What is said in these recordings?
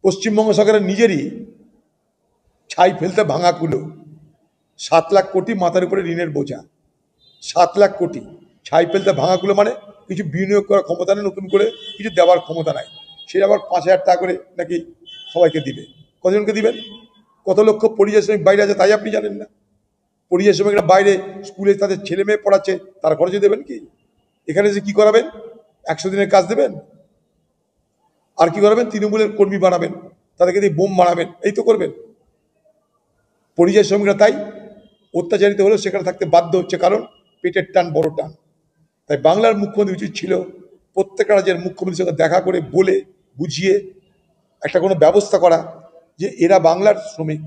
পশ্চিমবঙ্গ সরকারের নিজেরই ছাই ফেলতে ভাঙা কুলো। 7 লাখ কোটি মাথার উপরে ঋণের বোঝা। 7 লাখ কোটি ছাই ফেলতে ভাঙা কুলো, মানে কিছু বিনিয়োগ করার ক্ষমতা নেই, নতুন করে কিছু দেওয়ার ক্ষমতা নাই। সে আবার 5,000 টাকা করে নাকি সবাইকে দিবে। কতজনকে দিবেন? কত লক্ষ পরিযায়ী শ্রমিক বাইরে আছে তাই আপনি জানেন না? পরিযায়ী শ্রমিকরা বাইরে স্কুলে তাদের ছেলে মেয়ে পড়াচ্ছে, তার খরচে দেবেন কি? এখানে যে কি করাবেন? 100 দিনের কাজ দেবেন? আর কি করাবেন? তৃণমূলের কর্মী বানাবেন, তাদেরকে দিয়ে বোম মারাবেন, এই তো করবেন। পরিযায়ী শ্রমিকরা তাই অত্যাচারিত হলেও সেখানে থাকতে বাধ্য হচ্ছে, কারণ পেটের টান বড় টান। তাই বাংলার মুখ্যমন্ত্রী উচিত ছিল প্রত্যেকটা রাজ্যের মুখ্যমন্ত্রীর সঙ্গে দেখা করে বলে বুঝিয়ে একটা কোনো ব্যবস্থা করা, যে এরা বাংলার শ্রমিক,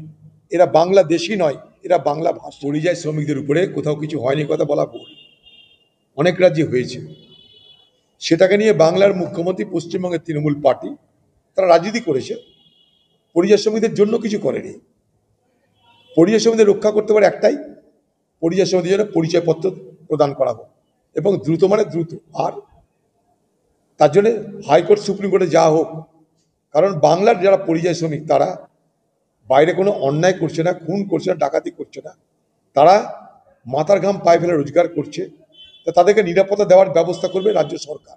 এরা বাংলাদেশি নয়, এরা বাংলা ভাষা। পরিযায়ী শ্রমিকদের উপরে কোথাও কিছু হয়নি কথা বলা ভুল, অনেক রাজ্যে হয়েছে। সেটাকে নিয়ে বাংলার মুখ্যমন্ত্রী, পশ্চিমবঙ্গের তৃণমূল পার্টি, তারা রাজনীতি করেছে, পরিযায়ী শ্রমিকদের জন্য কিছু করেনি। পরিযায়ী শ্রমিকদের রক্ষা করতে পারে একটাই, পরিযায়ী শ্রমিকদের জন্য পরিচয়পত্র প্রদান করা হোক, এবং দ্রুত মানে দ্রুত। আর তার জন্য হাইকোর্ট সুপ্রিম কোর্টে যাওয়া হোক, কারণ বাংলার যারা পরিযায়ী শ্রমিক তারা বাইরে কোনো অন্যায় করছে না, খুন করছে না, ডাকাতি করছে না, তারা মাথার ঘাম পায়ে ফেলে রোজগার করছে। তা তাদেরকে নিরাপত্তা দেওয়ার ব্যবস্থা করবে রাজ্য সরকার,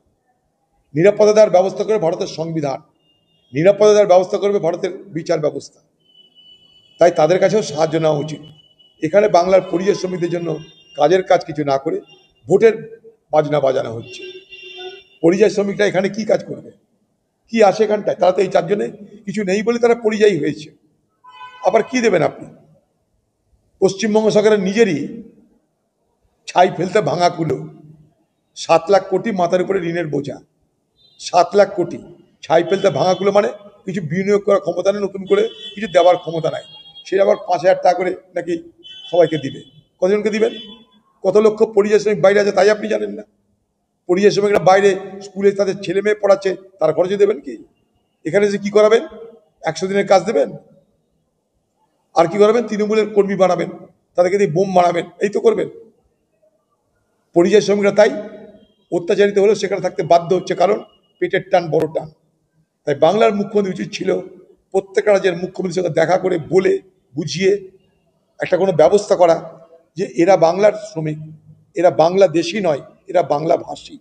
নিরাপত্তা দেওয়ার ব্যবস্থা করবে ভারতের সংবিধান, নিরাপত্তা দেওয়ার ব্যবস্থা করবে ভারতের বিচার ব্যবস্থা। তাই তাদের কাছেও সাহায্য নেওয়া উচিত। এখানে বাংলার পরিযায়ী শ্রমিকদের জন্য কাজের কাজ কিছু না করে ভোটের বাজনা বাজানো হচ্ছে। পরিযায়ী শ্রমিকরা এখানে কি কাজ করবে, কি আসে এখানটায়? তারা তো এই 4 জনে কিছু নেই বলে তারা পরিযায়ী হয়েছে। আবার কি দেবেন আপনি? পশ্চিমবঙ্গ সরকারের নিজেরই ছাই ফেলতে ভাঙা কুলো। 7 লাখ কোটি মাথার উপরে ঋণের বোঝা। 7 লাখ কোটি ছাই ফেলতে ভাঙা কুলো, মানে কিছু বিনিয়োগ করার ক্ষমতা নেই, নতুন করে কিছু দেওয়ার ক্ষমতা নাই। সে আবার 5,000 টাকা করে নাকি সবাইকে দিবে। কতজনকে দিবেন? কত লক্ষ পরিযায়ী শ্রমিক বাইরে আছে তাই আপনি জানেন না? পরিযায়ী শ্রমিকরা বাইরে স্কুলে তাদের ছেলে মেয়ে পড়াচ্ছে, তার খরচে দেবেন কি? এখানে যে কি করাবেন? 100 দিনের কাজ দেবেন? আর কি করাবেন? তৃণমূলের কর্মী বানাবেন, তাদেরকে দিয়ে বোম মারাবেন, এই তো করবেন। পরিযায়ী শ্রমিকরা তাই অত্যাচারিত হলেও সেখানে থাকতে বাধ্য হচ্ছে, কারণ পেটের টান বড় টান। তাই বাংলার মুখ্যমন্ত্রী উচিত ছিল প্রত্যেকটা রাজ্যের মুখ্যমন্ত্রীর সঙ্গে দেখা করে বলে বুঝিয়ে একটা কোনো ব্যবস্থা করা, যে এরা বাংলার শ্রমিক, এরা বাংলাদেশি নয়, এরা বাংলা ভাষী।